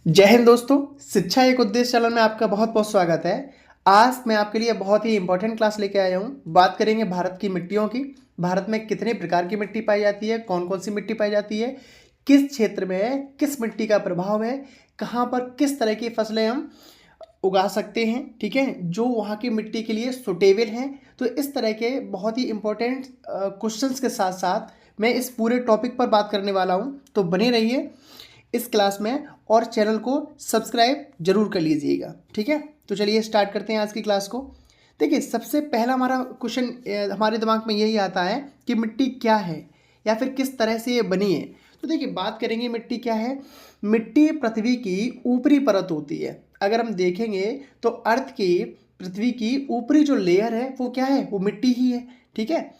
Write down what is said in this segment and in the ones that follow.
जय हिंद दोस्तों। शिक्षा एक उद्देश्य चैनल में आपका बहुत बहुत स्वागत है। आज मैं आपके लिए बहुत ही इंपॉर्टेंट क्लास लेके आया हूँ। बात करेंगे भारत की मिट्टियों की। भारत में कितने प्रकार की मिट्टी पाई जाती है, कौन कौन सी मिट्टी पाई जाती है, किस क्षेत्र में है, किस मिट्टी का प्रभाव है, कहाँ पर किस तरह की फसलें हम उगा सकते हैं, ठीक है, जो वहाँ की मिट्टी के लिए सुटेबल हैं। तो इस तरह के बहुत ही इंपॉर्टेंट क्वेश्चंस के साथ साथ मैं इस पूरे टॉपिक पर बात करने वाला हूँ। तो बने रहिए इस क्लास में और चैनल को सब्सक्राइब जरूर कर लीजिएगा, ठीक है। तो चलिए स्टार्ट करते हैं आज की क्लास को। देखिए, सबसे पहला हमारा क्वेश्चन हमारे दिमाग में यही आता है कि मिट्टी क्या है या फिर किस तरह से ये बनी है। तो देखिए, बात करेंगे मिट्टी क्या है। मिट्टी पृथ्वी की ऊपरी परत होती है। अगर हम देखेंगे तो अर्थ की पृथ्वी की ऊपरी जो लेयर है वो क्या है, वो मिट्टी ही है, ठीक है।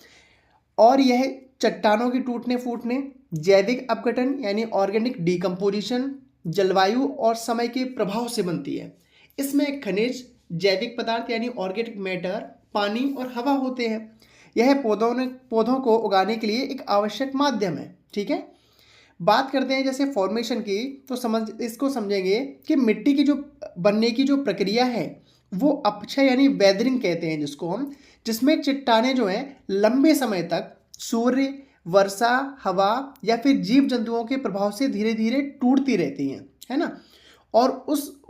और यह चट्टानों के टूटने फूटने, जैविक अपघटन यानी ऑर्गेनिक डिकम्पोजिशन, जलवायु और समय के प्रभाव से बनती है। इसमें खनिज, जैविक पदार्थ यानी ऑर्गेनिक मैटर, पानी और हवा होते हैं। यह पौधों को उगाने के लिए एक आवश्यक माध्यम है, ठीक है। बात करते हैं जैसे फॉर्मेशन की, तो इसको समझेंगे कि मिट्टी की जो बनने की जो प्रक्रिया है वो अपक्षय यानी वेदरिंग कहते हैं जिसको हम, जिसमें चट्टानें जो हैं लंबे समय तक सूर्य, वर्षा, हवा या फिर जीव जंतुओं के प्रभाव से धीरे धीरे टूटती रहती हैं, है ना। और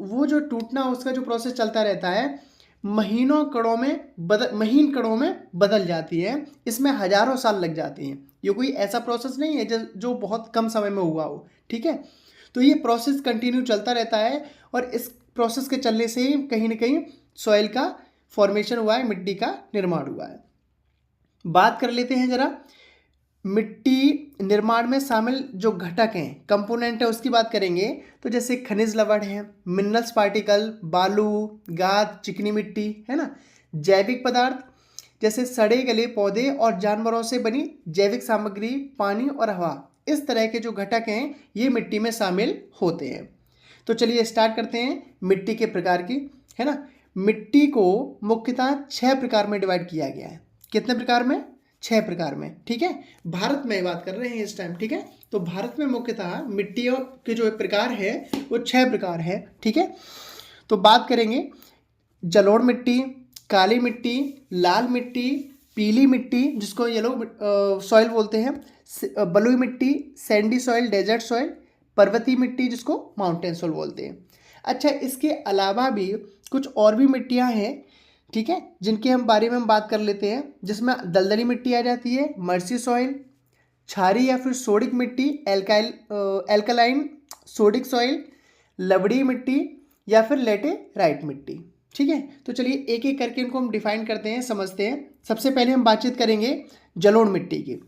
वो जो टूटना उसका जो प्रोसेस चलता रहता है, महीन कणों में बदल जाती है। इसमें हजारों साल लग जाती हैं। ये कोई ऐसा प्रोसेस नहीं है जो बहुत कम समय में हुआ हो, ठीक है। तो ये प्रोसेस कंटिन्यू चलता रहता है और इस प्रोसेस के चलने से ही कहीं ना कहीं सॉइल का फॉर्मेशन हुआ है, मिट्टी का निर्माण हुआ है। बात कर लेते हैं जरा मिट्टी निर्माण में शामिल जो घटक हैं, कंपोनेंट है, उसकी बात करेंगे। तो जैसे खनिज लवण है, मिनरल्स पार्टिकल, बालू, गाद, चिकनी मिट्टी, है ना। जैविक पदार्थ जैसे सड़े गले पौधे और जानवरों से बनी जैविक सामग्री, पानी और हवा, इस तरह के जो घटक हैं ये मिट्टी में शामिल होते हैं। तो चलिए स्टार्ट करते हैं मिट्टी के प्रकार की, है ना। मिट्टी को मुख्यतः 6 प्रकार में डिवाइड किया गया है। कितने प्रकार में? 6 प्रकार में, ठीक है। भारत में बात कर रहे हैं इस टाइम, ठीक है। तो भारत में मुख्यतः मिट्टियों के जो प्रकार है वो 6 प्रकार है, ठीक है। तो बात करेंगे जलोढ़ मिट्टी, काली मिट्टी, लाल मिट्टी, पीली मिट्टी जिसको येलो सॉइल बोलते हैं, बलुई मिट्टी, सैंडी सॉइल, डेजर्ट सॉइल, पर्वतीय मिट्टी जिसको माउंटेन सॉइल बोलते हैं। अच्छा, इसके अलावा भी कुछ और भी मिट्टियां हैं, ठीक है, जिनके बारे में हम बात कर लेते हैं। जिसमें दलदली मिट्टी आ जाती है, मर्सी सॉइल, क्षारी या फिर सोडिक मिट्टी, एल्कलाइन सोडिक सॉइल, लवड़ी मिट्टी या फिर लेटेराइट मिट्टी, ठीक है। तो चलिए एक एक करके इनको हम डिफाइन करते हैं, समझते हैं। सबसे पहले हम बातचीत करेंगे जलोढ़ मिट्टी की।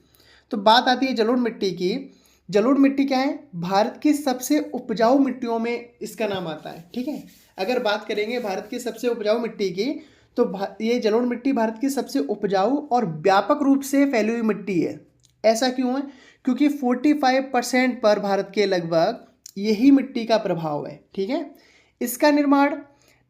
तो बात आती है जलोढ़ मिट्टी की। जलोढ़ मिट्टी क्या है? भारत की सबसे उपजाऊ मिट्टियों में इसका नाम आता है, ठीक है। अगर बात करेंगे भारत की सबसे उपजाऊ मिट्टी की, तो ये जलोढ़ मिट्टी भारत की सबसे उपजाऊ और व्यापक रूप से फैली हुई मिट्टी है। ऐसा क्यों है? क्योंकि 45% पर भारत के लगभग यही मिट्टी का प्रभाव है, ठीक है। इसका निर्माण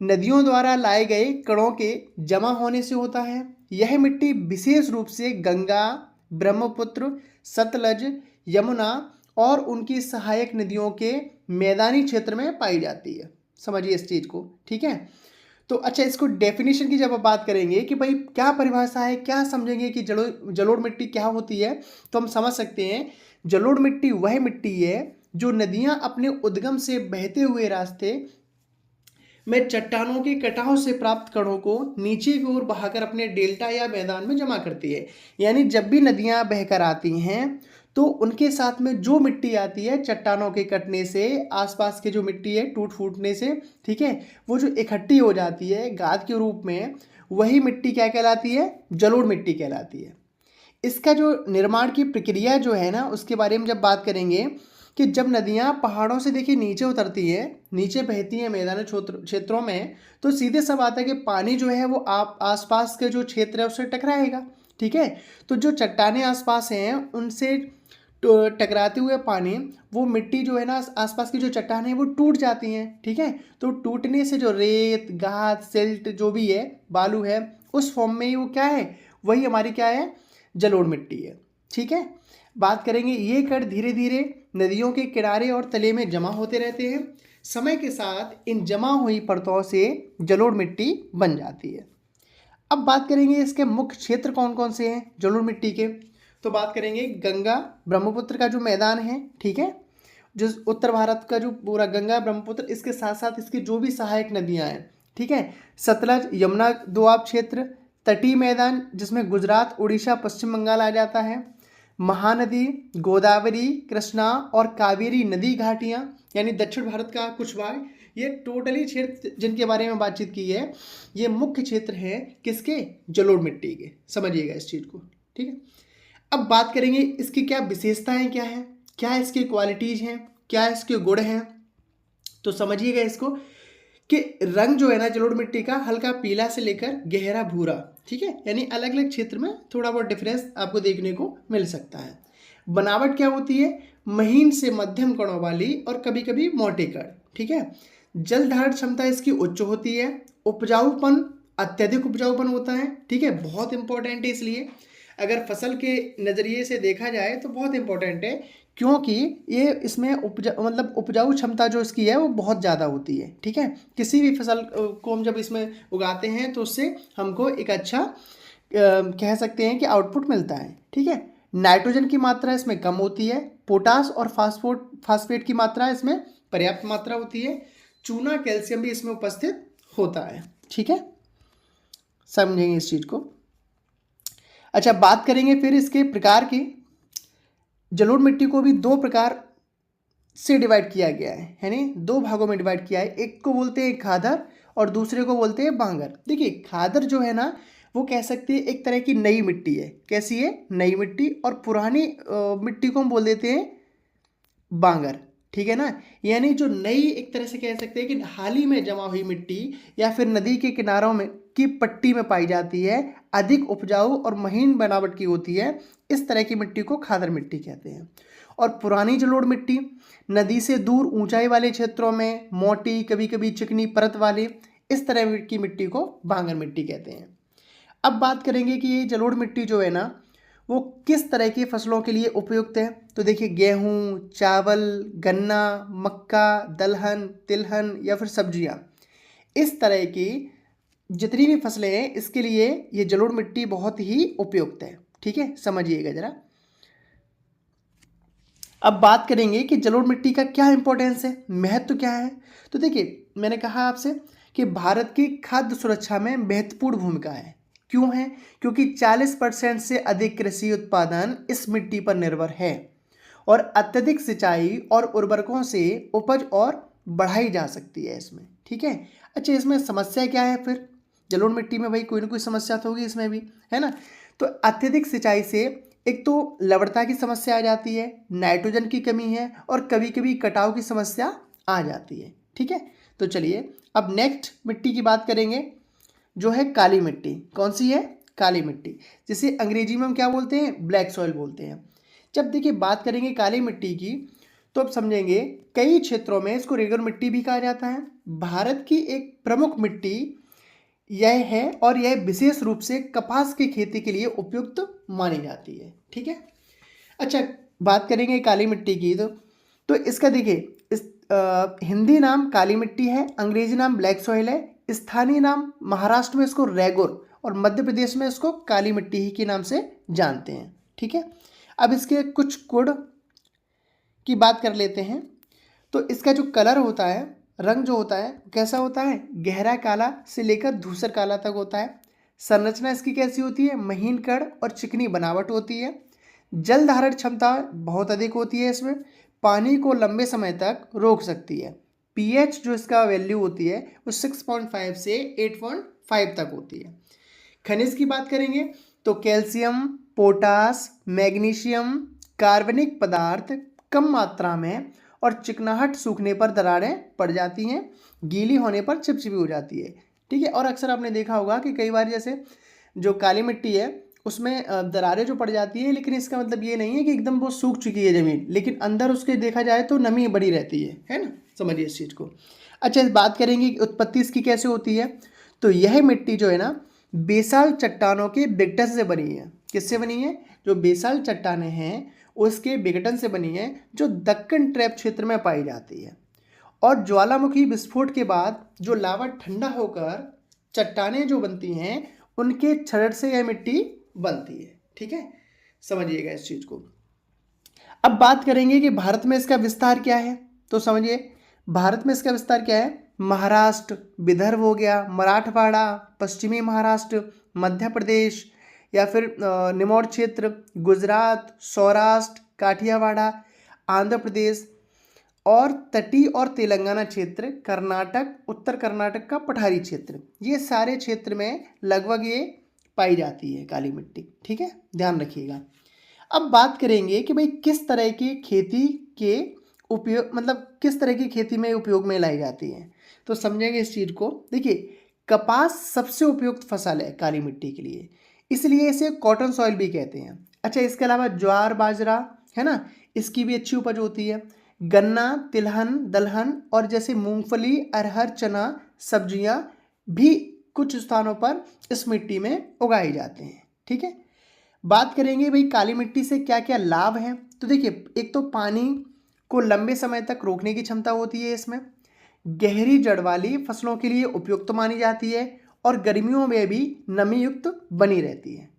नदियों द्वारा लाए गए कणों के जमा होने से होता है। यह मिट्टी विशेष रूप से गंगा, ब्रह्मपुत्र, सतलज, यमुना और उनकी सहायक नदियों के मैदानी क्षेत्र में पाई जाती है। समझिए इस चीज़ को, ठीक है। तो अच्छा, इसको डेफिनेशन की जब आप बात करेंगे कि भाई क्या परिभाषा है, क्या समझेंगे कि जलोढ़ मिट्टी क्या होती है, तो हम समझ सकते हैं जलोढ़ मिट्टी वह मिट्टी है जो नदियां अपने उद्गम से बहते हुए रास्ते में चट्टानों के कटाव से प्राप्त कणों को नीचे की ओर बहाकर अपने डेल्टा या मैदान में जमा करती है। यानी जब भी नदियां बहकर आती हैं तो उनके साथ में जो मिट्टी आती है चट्टानों के कटने से, आसपास के जो मिट्टी है टूट फूटने से, ठीक है, वो जो इकट्ठी हो जाती है गाद के रूप में, वही मिट्टी क्या कहलाती है? जलोढ़ मिट्टी कहलाती है। इसका जो निर्माण की प्रक्रिया जो है ना, उसके बारे में जब बात करेंगे कि जब नदियाँ पहाड़ों से देखिए नीचे उतरती हैं, नीचे बहती हैं मैदानी क्षेत्रों में, तो सीधे सब आता है कि पानी जो है वो आप आसपास के जो क्षेत्र है उससे टकराएगा, ठीक है। तो जो चट्टानें आसपास हैं उनसे टकराते हुए पानी, वो मिट्टी जो है ना आसपास की जो चट्टानें हैं वो टूट जाती हैं, ठीक है। तो टूटने से जो रेत, गाद, सिल्ट जो भी है, बालू है, उस फॉर्म में ही वो क्या है, वही हमारी क्या है, जलोढ़ मिट्टी है, ठीक है। बात करेंगे ये कण धीरे धीरे नदियों के किनारे और तले में जमा होते रहते हैं। समय के साथ इन जमा हुई परतों से जलोढ़ मिट्टी बन जाती है। अब बात करेंगे इसके मुख्य क्षेत्र कौन कौन से हैं जलोढ़ मिट्टी के। तो बात करेंगे गंगा ब्रह्मपुत्र का जो मैदान है, ठीक है, जो उत्तर भारत का जो पूरा गंगा ब्रह्मपुत्र, इसके साथ साथ इसकी जो भी सहायक नदियां हैं, ठीक है, सतलज यमुना दोआब क्षेत्र, तटीय मैदान जिसमें गुजरात उड़ीसा पश्चिम बंगाल आ जाता है, महानदी गोदावरी कृष्णा और कावेरी नदी घाटियाँ यानी दक्षिण भारत का कुछ भाग, ये टोटली क्षेत्र जिनके बारे में बातचीत की है ये मुख्य क्षेत्र है किसके, जलोढ़ मिट्टी के। समझिएगा इस चीज़ को, ठीक है। अब बात करेंगे इसकी क्या विशेषताएं क्या है, क्या इसकी क्वालिटीज़ हैं, क्या इसके गुण हैं। तो समझिएगा इसको कि रंग जो है ना जलोढ़ मिट्टी का हल्का पीला से लेकर गहरा भूरा, ठीक है, यानी अलग अलग क्षेत्र में थोड़ा बहुत डिफरेंस आपको देखने को मिल सकता है। बनावट क्या होती है, महीन से मध्यम कणों वाली और कभी कभी मोटे कण, ठीक है। जल धारण क्षमता इसकी उच्च होती है। उपजाऊपन अत्यधिक उपजाऊपन होता है, ठीक है, बहुत इंपॉर्टेंट है। इसलिए अगर फसल के नज़रिए से देखा जाए तो बहुत इंपॉर्टेंट है, क्योंकि ये इसमें उपजाऊ क्षमता जो इसकी है वो बहुत ज़्यादा होती है, ठीक है। किसी भी फसल को हम जब इसमें उगाते हैं तो उससे हमको एक अच्छा कह सकते हैं कि आउटपुट मिलता है, ठीक है। नाइट्रोजन की मात्रा इसमें कम होती है। पोटास और फास्फेट की मात्रा इसमें पर्याप्त मात्रा होती है। चूना कैल्शियम भी इसमें उपस्थित होता है, ठीक है, समझेंगे इस चीज़ को। अच्छा, बात करेंगे फिर इसके प्रकार की। जलोढ़ मिट्टी को भी दो प्रकार से डिवाइड किया गया है, यानी दो भागों में डिवाइड किया है। एक को बोलते हैं खादर और दूसरे को बोलते हैं बांगर। देखिए खादर जो है ना वो कह सकते हैं एक तरह की नई मिट्टी है। कैसी है, नई मिट्टी। और पुरानी मिट्टी को हम बोल देते हैं बांगर, ठीक है ना। यानी जो नई एक तरह से कह सकते हैं कि हाल ही में जमा हुई मिट्टी या फिर नदी के किनारों में की पट्टी में पाई जाती है, अधिक उपजाऊ और महीन बनावट की होती है, इस तरह की मिट्टी को खादर मिट्टी कहते हैं। और पुरानी जलोढ़ मिट्टी नदी से दूर ऊंचाई वाले क्षेत्रों में मोटी कभी कभी चिकनी परत वाली इस तरह की मिट्टी को बांगर मिट्टी कहते हैं। अब बात करेंगे कि ये जलोढ़ मिट्टी जो है ना वो किस तरह की फसलों के लिए उपयुक्त है। तो देखिए गेहूँ, चावल, गन्ना, मक्का, दलहन, तिलहन या फिर सब्जियां, इस तरह की जितनी भी फसलें हैं इसके लिए ये जलोढ़ मिट्टी बहुत ही उपयुक्त है, ठीक है, समझिएगा जरा। अब बात करेंगे कि जलोढ़ मिट्टी का क्या इंपॉर्टेंस है, महत्व क्या है। तो देखिए मैंने कहा आपसे कि भारत की खाद्य सुरक्षा में महत्वपूर्ण भूमिका है। क्यों है, क्योंकि 40% से अधिक कृषि उत्पादन इस मिट्टी पर निर्भर है और अत्यधिक सिंचाई और उर्वरकों से उपज और बढ़ाई जा सकती है इसमें, ठीक है। अच्छा, इसमें समस्या क्या है फिर, जलोढ़ मिट्टी में भाई कोई ना कोई समस्या तो होगी इसमें भी, है ना। तो अत्यधिक सिंचाई से एक तो लवणता की समस्या आ जाती है, नाइट्रोजन की कमी है और कभी कभी कटाव की समस्या आ जाती है, ठीक है। तो चलिए अब नेक्स्ट मिट्टी की बात करेंगे जो है काली मिट्टी। कौन सी है, काली मिट्टी, जिसे अंग्रेजी में हम क्या बोलते हैं, ब्लैक सॉइल बोलते हैं। जब देखिए बात करेंगे काली मिट्टी की तो अब समझेंगे कई क्षेत्रों में इसको रेगुलर मिट्टी भी कहा जाता है। भारत की एक प्रमुख मिट्टी यह है और यह विशेष रूप से कपास की खेती के लिए उपयुक्त मानी जाती है, ठीक है। अच्छा, बात करेंगे काली मिट्टी की तो इसका देखिए हिंदी नाम काली मिट्टी है, अंग्रेजी नाम ब्लैक सॉइल है, स्थानीय नाम महाराष्ट्र में इसको रेगोर और मध्य प्रदेश में इसको काली मिट्टी ही के नाम से जानते हैं, ठीक है। अब इसके कुछ गुण की बात कर लेते हैं। तो इसका जो कलर होता है, रंग जो होता है कैसा होता है, गहरा काला से लेकर धूसर काला तक होता है। संरचना इसकी कैसी होती है, महीन कण और चिकनी बनावट होती है। जल धारण क्षमता बहुत अधिक होती है इसमें, पानी को लंबे समय तक रोक सकती है। पीएच जो इसका वैल्यू होती है वो 6.5 से 8.5 तक होती है। खनिज की बात करेंगे तो कैल्शियम, पोटास, मैग्नीशियम, कार्बनिक पदार्थ कम मात्रा में और चिकनाहट सूखने पर दरारें पड़ जाती हैं, गीली होने पर चिपचिपी हो जाती है, ठीक है। और अक्सर आपने देखा होगा कि कई बार जैसे जो काली मिट्टी है उसमें दरारें जो पड़ जाती है, लेकिन इसका मतलब ये नहीं है कि एकदम वो सूख चुकी है ज़मीन, लेकिन अंदर उसके देखा जाए तो नमी बड़ी रहती है ना, समझिए इस चीज़ को। अच्छा, इस बात करेंगे कि उत्पत्ति इसकी कैसे होती है। तो यह मिट्टी जो है ना बेसाल्ट चट्टानों के बिगटस से बनी है। किससे बनी है, जो बेसाल्ट चट्टानें हैं उसके विघटन से बनी है, जो दक्कन ट्रैप क्षेत्र में पाई जाती है। और ज्वालामुखी विस्फोट के बाद जो लावा ठंडा होकर चट्टानें जो बनती हैं, उनके क्षरण से यह मिट्टी बनती है। ठीक है, समझिएगा इस चीज़ को। अब बात करेंगे कि भारत में इसका विस्तार क्या है। तो समझिए, भारत में इसका विस्तार क्या है। महाराष्ट्र, विदर्भ हो गया, मराठवाड़ा, पश्चिमी महाराष्ट्र, मध्य प्रदेश या फिर निमोर क्षेत्र, गुजरात, सौराष्ट्र, काठियावाड़ा, आंध्र प्रदेश और तटीय और तेलंगाना क्षेत्र, कर्नाटक, उत्तर कर्नाटक का पठारी क्षेत्र, ये सारे क्षेत्र में लगभग ये पाई जाती है काली मिट्टी। ठीक है, ध्यान रखिएगा। अब बात करेंगे कि भाई किस तरह की खेती के उपयोग, मतलब किस तरह की खेती में उपयोग में लाई जाती है। तो समझेंगे इस चीज़ को। देखिए, कपास सबसे उपयुक्त फसल है काली मिट्टी के लिए, इसलिए इसे कॉटन सॉइल भी कहते हैं। अच्छा, इसके अलावा ज्वार बाजरा है ना, इसकी भी अच्छी उपज होती है। गन्ना, तिलहन, दलहन और जैसे मूंगफली, अरहर, चना, सब्जियां भी कुछ स्थानों पर इस मिट्टी में उगाई जाते हैं। ठीक है, बात करेंगे भाई काली मिट्टी से क्या क्या लाभ हैं। तो देखिए, एक तो पानी को लंबे समय तक रोकने की क्षमता होती है इसमें, गहरी जड़ वाली फसलों के लिए उपयुक्त मानी जाती है और गर्मियों में भी नमी युक्त बनी रहती है।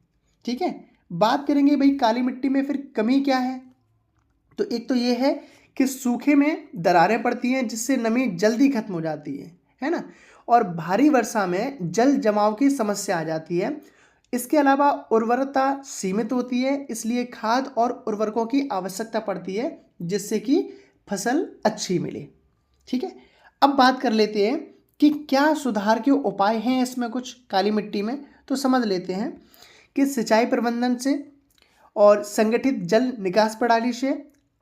ठीक है, बात करेंगे भाई काली मिट्टी में फिर कमी क्या है। तो एक तो ये है कि सूखे में दरारें पड़ती हैं, जिससे नमी जल्दी खत्म हो जाती है ना, और भारी वर्षा में जल जमाव की समस्या आ जाती है। इसके अलावा उर्वरता सीमित होती है, इसलिए खाद और उर्वरकों की आवश्यकता पड़ती है, जिससे कि फसल अच्छी मिले। ठीक है, अब बात कर लेते हैं कि क्या सुधार के उपाय हैं इसमें कुछ काली मिट्टी में। तो समझ लेते हैं कि सिंचाई प्रबंधन से और संगठित जल निकास प्रणाली से,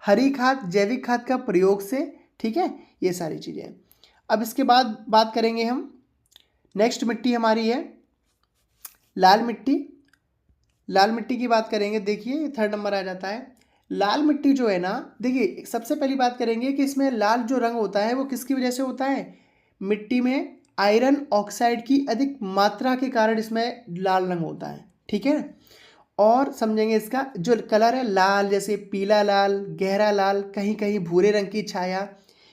हरी खाद, जैविक खाद का प्रयोग से। ठीक है, ये सारी चीज़ें। अब इसके बाद बात करेंगे हम, नेक्स्ट मिट्टी हमारी है लाल मिट्टी। लाल मिट्टी की बात करेंगे। देखिए, थर्ड नंबर आ जाता है लाल मिट्टी जो है ना। देखिए, सबसे पहली बात करेंगे कि इसमें लाल जो रंग होता है वो किसकी वजह से होता है। मिट्टी में आयरन ऑक्साइड की अधिक मात्रा के कारण इसमें लाल रंग होता है। ठीक है, और समझेंगे इसका जो कलर है लाल, जैसे पीला लाल, गहरा लाल, कहीं कहीं भूरे रंग की छाया,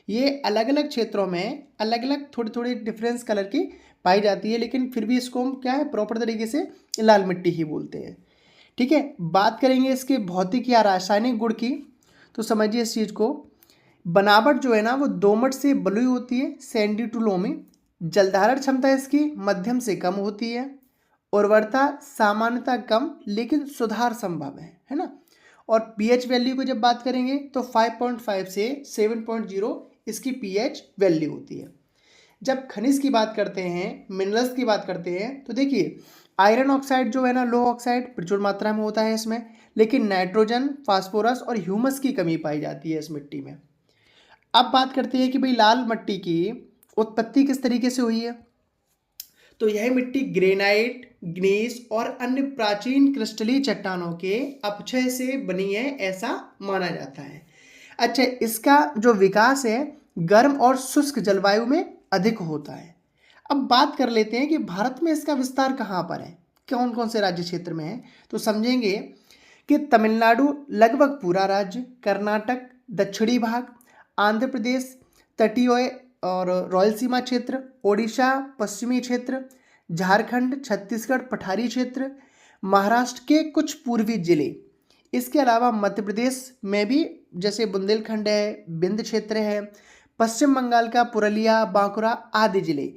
ये अलग अलग क्षेत्रों में अलग अलग थोड़ी थोड़ी डिफरेंस कलर की पाई जाती है, लेकिन फिर भी इसको हम क्या है प्रॉपर तरीके से लाल मिट्टी ही बोलते हैं। ठीक है, बात करेंगे इसके भौतिक या रासायनिक गुण की। तो समझिए इस चीज़ को, बनावट जो है ना वो दोमट से बलुई होती है, सैंडी टू लोमी। जलधारण क्षमता इसकी मध्यम से कम होती है। उर्वरता सामान्यतः कम, लेकिन सुधार संभव है ना। और पीएच वैल्यू को जब बात करेंगे तो 5.5 से 7.0 इसकी पीएच वैल्यू होती है। जब खनिज की बात करते हैं, मिनरल्स की बात करते हैं, तो देखिए आयरन ऑक्साइड जो है ना, लो ऑक्साइड प्रचुर मात्रा में होता है इसमें, लेकिन नाइट्रोजन, फास्फोरस और ह्यूमस की कमी पाई जाती है इस मिट्टी में। अब बात करते हैं कि भाई लाल मिट्टी की उत्पत्ति किस तरीके से हुई है। तो यह मिट्टी ग्रेनाइट, ग्नीस और अन्य प्राचीन क्रिस्टलीय चट्टानों के अपक्षय से बनी है, ऐसा माना जाता है। अच्छा, इसका जो विकास है गर्म और शुष्क जलवायु में अधिक होता है। अब बात कर लेते हैं कि भारत में इसका विस्तार कहाँ पर है, कौन कौन से राज्य क्षेत्र में है। तो समझेंगे कि तमिलनाडु लगभग पूरा राज्य, कर्नाटक दक्षिणी भाग, आंध्र प्रदेश तटीय और रायलसीमा क्षेत्र, ओडिशा पश्चिमी क्षेत्र, झारखंड, छत्तीसगढ़ पठारी क्षेत्र, महाराष्ट्र के कुछ पूर्वी जिले। इसके अलावा मध्य प्रदेश में भी जैसे बुंदेलखंड है, बिंद क्षेत्र है, पश्चिम बंगाल का पुरुलिया, बांकुरा आदि जिले,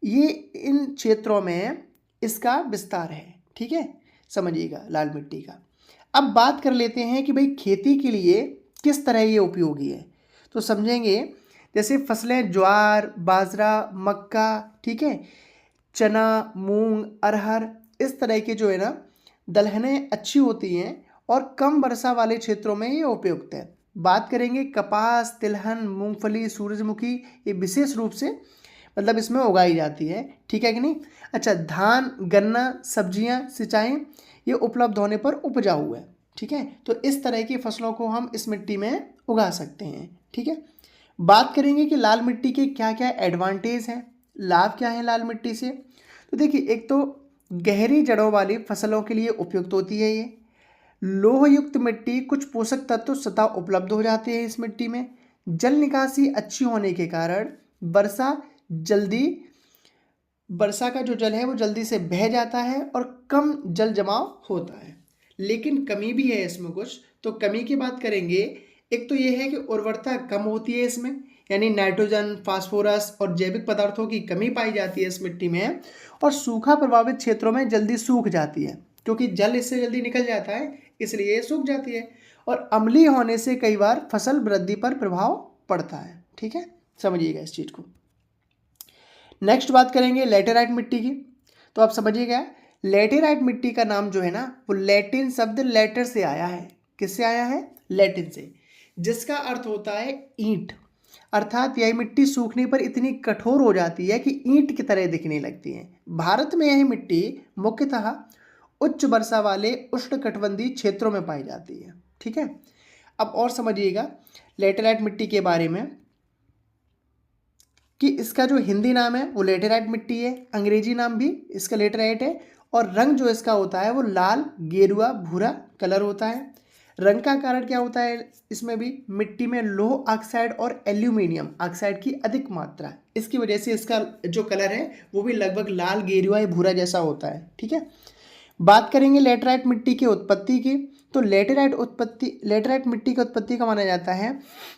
ये इन क्षेत्रों में इसका विस्तार है। ठीक है, समझिएगा लाल मिट्टी का। अब बात कर लेते हैं कि भाई खेती के लिए किस तरह ये उपयोगी है। तो समझेंगे जैसे फसलें ज्वार, बाजरा, मक्का, ठीक है, चना, मूंग, अरहर, इस तरह के जो है ना दलहनें अच्छी होती हैं और कम वर्षा वाले क्षेत्रों में ये उपयुक्त है। बात करेंगे कपास, तिलहन, मूंगफली, सूरजमुखी, ये विशेष रूप से मतलब इसमें उगाई जाती है। ठीक है कि नहीं। अच्छा, धान, गन्ना, सब्जियां, सिंचाई ये उपलब्ध होने पर उपजाऊ है। ठीक है, तो इस तरह की फसलों को हम इस मिट्टी में उगा सकते हैं। ठीक है, बात करेंगे कि लाल मिट्टी के क्या क्या एडवांटेज हैं, लाभ क्या है लाल मिट्टी से। तो देखिए, एक तो गहरी जड़ों वाली फसलों के लिए उपयुक्त होती है ये। लोह युक्त मिट्टी कुछ पोषक तत्व स्वतः उपलब्ध हो जाते हैं इस मिट्टी में। जल निकासी अच्छी होने के कारण वर्षा का जो जल है वो जल्दी से बह जाता है और कम जल जमाव होता है। लेकिन कमी भी है इसमें कुछ, तो कमी की बात करेंगे। एक तो ये है कि उर्वरता कम होती है इसमें, यानी नाइट्रोजन, फास्फोरस और जैविक पदार्थों की कमी पाई जाती है इस मिट्टी में। और सूखा प्रभावित क्षेत्रों में जल्दी सूख जाती है, क्योंकि जल इससे जल्दी निकल जाता है, इसलिए ये सूख जाती है। और अम्लीय होने से कई बार फसल वृद्धि पर प्रभाव पड़ता है। ठीक है, समझिएगा इस चीज़ को। नेक्स्ट बात करेंगे लैटेराइट मिट्टी की। तो आप समझिएगा, लैटेराइट मिट्टी का नाम जो है ना, वो लैटिन शब्द लैटर से आया है। किससे आया है? लैटिन से, जिसका अर्थ होता है ईंट। अर्थात यह मिट्टी सूखने पर इतनी कठोर हो जाती है कि ईंट की तरह दिखने लगती है। भारत में यह मिट्टी मुख्यतः उच्च वर्षा वाले उष्णकटिबंधीय क्षेत्रों में पाई जाती है। ठीक है, अब और समझिएगा लैटेराइट मिट्टी के बारे में कि इसका जो हिंदी नाम है वो लैटेराइट मिट्टी है, अंग्रेजी नाम भी इसका लैटेराइट है। और रंग जो इसका होता है वो लाल, गेरुआ, भूरा कलर होता है। रंग का कारण क्या होता है? इसमें भी मिट्टी में लोह ऑक्साइड और एल्यूमिनियम ऑक्साइड की अधिक मात्रा है, इसकी वजह से इसका जो कलर है वो भी लगभग लाल, गेरुआ या भूरा जैसा होता है। ठीक है, बात करेंगे लैटेराइट मिट्टी की उत्पत्ति की। तो लैटेराइट मिट्टी की उत्पत्ति का माना जाता है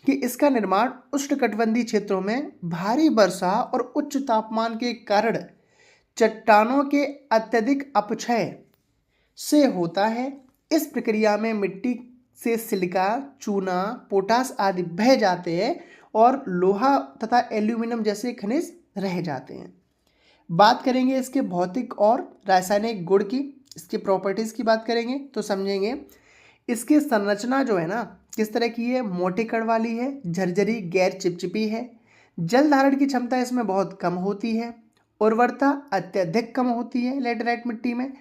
कि इसका निर्माण उष्णकटिबंधीय क्षेत्रों में भारी वर्षा और उच्च तापमान के कारण चट्टानों के अत्यधिक अपक्षय से होता है। इस प्रक्रिया में मिट्टी से सिलिका, चूना, पोटास आदि बह जाते हैं और लोहा तथा एल्यूमिनियम जैसे खनिज रह जाते हैं। बात करेंगे इसके भौतिक और रासायनिक गुण की, इसकी प्रॉपर्टीज़ की बात करेंगे तो समझेंगे इसकी संरचना जो है ना किस तरह की है। मोटे कण वाली है, झरझरी, गैर चिपचिपी है। जल धारण की क्षमता इसमें बहुत कम होती है। उर्वरता अत्यधिक कम होती है लैटेराइट मिट्टी में।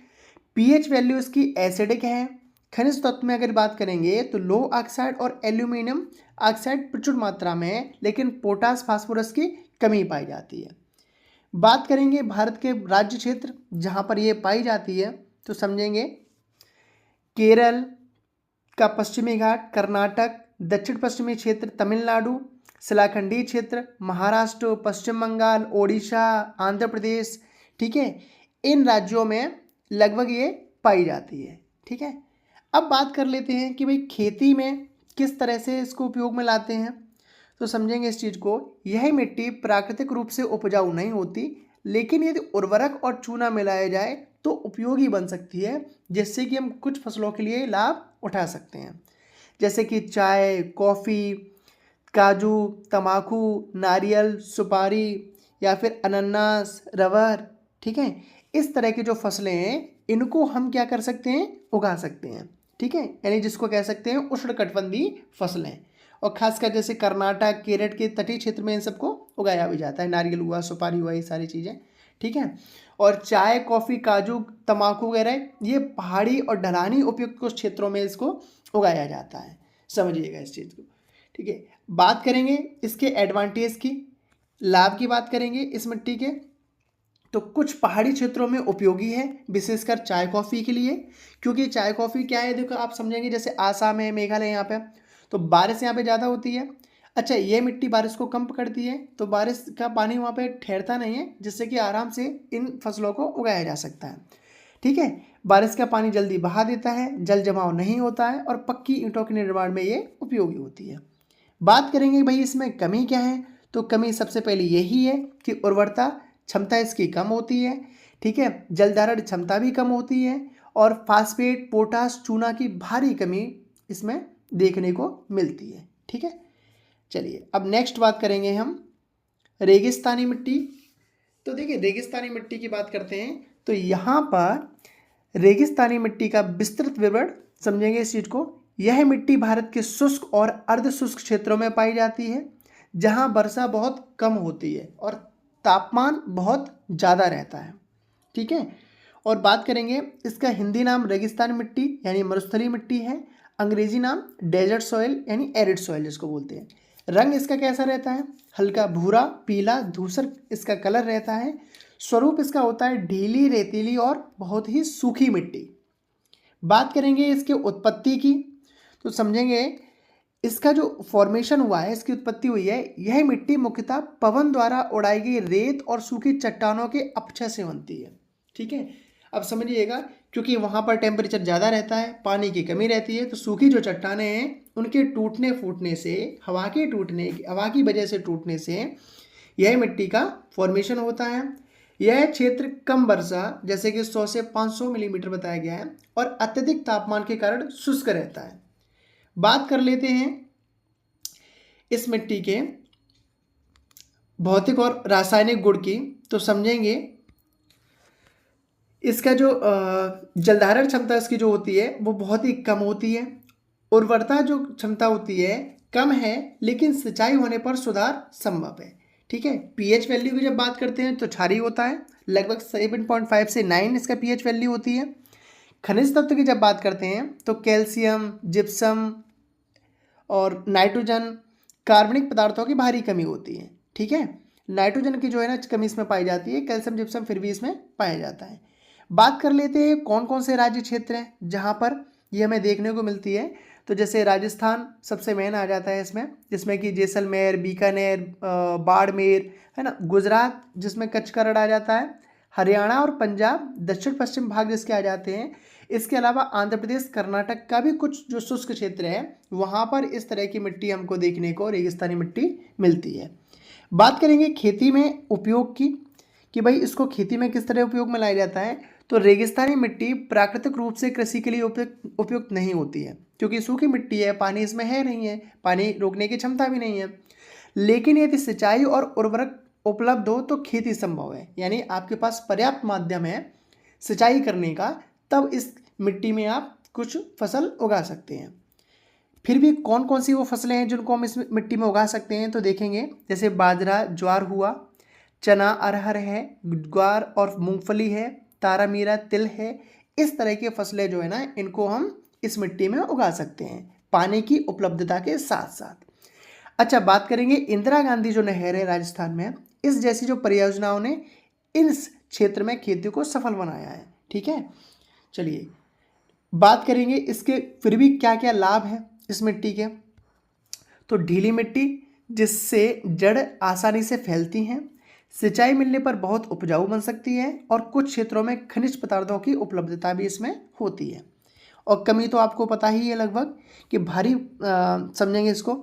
पीएच वैल्यू इसकी एसिडिक है। खनिज तत्व में अगर बात करेंगे तो लोह ऑक्साइड और एल्यूमिनियम ऑक्साइड प्रचुर मात्रा में है, लेकिन पोटास, फास्फोरस की कमी पाई जाती है। बात करेंगे भारत के राज्य क्षेत्र जहाँ पर ये पाई जाती है तो समझेंगे केरल का पश्चिमी घाट, कर्नाटक, दक्षिण पश्चिमी क्षेत्र तमिलनाडु, शिलाखंडी क्षेत्र महाराष्ट्र, पश्चिम बंगाल, ओडिशा, आंध्र प्रदेश। ठीक है, इन राज्यों में लगभग ये पाई जाती है। ठीक है, अब बात कर लेते हैं कि भाई खेती में किस तरह से इसको उपयोग में लाते हैं। तो समझेंगे इस चीज़ को। यह मिट्टी प्राकृतिक रूप से उपजाऊ नहीं होती, लेकिन यदि उर्वरक और चूना मिलाया जाए तो उपयोगी बन सकती है, जिससे कि हम कुछ फसलों के लिए लाभ उठा सकते हैं, जैसे कि चाय, कॉफ़ी, काजू, तंबाकू, नारियल, सुपारी या फिर अनानास, रबर। ठीक है, इस तरह की जो फसलें हैं इनको हम क्या कर सकते हैं? उगा सकते हैं। ठीक है, यानी जिसको कह सकते हैं उष्णकटिबंधीय फसलें। और खासकर जैसे कर्नाटक, केरल के तटीय क्षेत्र में इन सबको उगाया भी जाता है। नारियल हुआ, सुपारी हुआ, ये सारी चीज़ें। ठीक है, और चाय, कॉफ़ी, काजू, तंबाकू वगैरह ये पहाड़ी और ढलानी उपयुक्त कुछ क्षेत्रों में इसको उगाया जाता है। समझिएगा इस चीज़ को। ठीक है, बात करेंगे इसके एडवांटेज की, लाभ की बात करेंगे इस मिट्टी के। तो कुछ पहाड़ी क्षेत्रों में उपयोगी है, विशेषकर चाय कॉफ़ी के लिए, क्योंकि चाय कॉफ़ी क्या है, देखो आप समझेंगे जैसे आसाम है, मेघालय, यहाँ पे तो बारिश यहाँ पे ज़्यादा होती है। अच्छा, ये मिट्टी बारिश को कम पकड़ती है, तो बारिश का पानी वहाँ पे ठहरता नहीं है, जिससे कि आराम से इन फसलों को उगाया जा सकता है। ठीक है, बारिश का पानी जल्दी बहा देता है, जल जमाव नहीं होता है और पक्की ईंटों के निर्माण में ये उपयोगी होती है। बात करेंगे भाई इसमें कमी क्या है, तो कमी सबसे पहले यही है कि उर्वरता क्षमता इसकी कम होती है। ठीक है, जल धारण क्षमता भी कम होती है और फास्फेट, पोटास, चूना की भारी कमी इसमें देखने को मिलती है। ठीक है, चलिए अब नेक्स्ट बात करेंगे हम रेगिस्तानी मिट्टी। तो देखिए रेगिस्तानी मिट्टी की बात करते हैं तो यहाँ पर रेगिस्तानी मिट्टी का विस्तृत विवरण समझेंगे इस चीज़ को। यह मिट्टी भारत के शुष्क और अर्ध शुष्क क्षेत्रों में पाई जाती है, जहाँ वर्षा बहुत कम होती है और तापमान बहुत ज़्यादा रहता है। ठीक है, और बात करेंगे इसका हिंदी नाम रेगिस्तानी मिट्टी यानी मरुस्थलीय मिट्टी है, अंग्रेजी नाम डेजर्ट सॉइल यानी एरिड सॉइल जिसको बोलते हैं। रंग इसका कैसा रहता है? हल्का भूरा, पीला, धूसर इसका कलर रहता है। स्वरूप इसका होता है ढीली, रेतीली और बहुत ही सूखी मिट्टी। बात करेंगे इसके उत्पत्ति की, तो समझेंगे इसका जो फॉर्मेशन हुआ है, इसकी उत्पत्ति हुई है, यह मिट्टी मुख्यतः पवन द्वारा उड़ाई गई रेत और सूखी चट्टानों के अपक्षय से बनती है। ठीक है, अब समझिएगा, क्योंकि वहाँ पर टेम्परेचर ज़्यादा रहता है, पानी की कमी रहती है, तो सूखी जो चट्टानें हैं उनके टूटने फूटने से, हवा की वजह से टूटने से यह मिट्टी का फॉर्मेशन होता है। यह क्षेत्र कम वर्षा जैसे कि 100 से 500 मिलीमीटर बताया गया है और अत्यधिक तापमान के कारण शुष्क रहता है। बात कर लेते हैं इस मिट्टी के भौतिक और रासायनिक गुण की, तो समझेंगे इसका जो जलधारण क्षमता इसकी जो होती है वो बहुत ही कम होती है। उर्वरता जो क्षमता होती है कम है, लेकिन सिंचाई होने पर सुधार संभव है। ठीक है, पीएच वैल्यू की जब बात करते हैं तो क्षारीय होता है, लगभग 7.5 से 9 इसका पीएच वैल्यू होती है। खनिज तत्व की जब बात करते हैं तो कैल्शियम, जिप्सम और नाइट्रोजन, कार्बनिक पदार्थों की भारी कमी होती है। ठीक है, नाइट्रोजन की जो है ना कमी इसमें पाई जाती है, कैल्शियम जिप्सम फिर भी इसमें पाया जाता है। बात कर लेते हैं कौन कौन से राज्य क्षेत्र हैं जहाँ पर ये हमें देखने को मिलती है, तो जैसे राजस्थान सबसे मेन आ जाता है इसमें, जिसमें कि जैसलमेर, बीकानेर, बाड़मेर, है ना, गुजरात जिसमें कच्छ आ जाता है, हरियाणा और पंजाब दक्षिण पश्चिम भाग जिसके आ जाते हैं। इसके अलावा आंध्र प्रदेश, कर्नाटक का भी कुछ जो शुष्क क्षेत्र है वहाँ पर इस तरह की मिट्टी हमको देखने को, रेगिस्तानी मिट्टी मिलती है। बात करेंगे खेती में उपयोग की, कि भाई इसको खेती में किस तरह उपयोग में लाया जाता है, तो रेगिस्तानी मिट्टी प्राकृतिक रूप से कृषि के लिए उपयुक्त नहीं होती है, क्योंकि सूखी मिट्टी है, पानी इसमें है नहीं है, पानी रोकने की क्षमता भी नहीं है। लेकिन यदि सिंचाई और उर्वरक उपलब्ध हो तो खेती संभव है, यानी आपके पास पर्याप्त माध्यम है सिंचाई करने का, तब इस मिट्टी में आप कुछ फसल उगा सकते हैं। फिर भी कौन कौन सी वो फसलें हैं जिनको हम इस मिट्टी में उगा सकते हैं, तो देखेंगे जैसे बाजरा, ज्वार हुआ, चना, अरहर है, ग्वार और मूंगफली है, तारामीरा, तिल है। इस तरह की फसलें जो है ना इनको हम इस मिट्टी में उगा सकते हैं पानी की उपलब्धता के साथ साथ। अच्छा, बात करेंगे इंदिरा गांधी जो नहर है राजस्थान में, इस जैसी जो परियोजनाओं ने इस क्षेत्र में खेती को सफल बनाया है। ठीक है, चलिए बात करेंगे इसके फिर भी क्या क्या लाभ है इस मिट्टी के, तो ढीली मिट्टी जिससे जड़ आसानी से फैलती हैं, सिंचाई मिलने पर बहुत उपजाऊ बन सकती है, और कुछ क्षेत्रों में खनिज पदार्थों की उपलब्धता भी इसमें होती है। और कमी तो आपको पता ही है लगभग कि भारी समझेंगे इसको,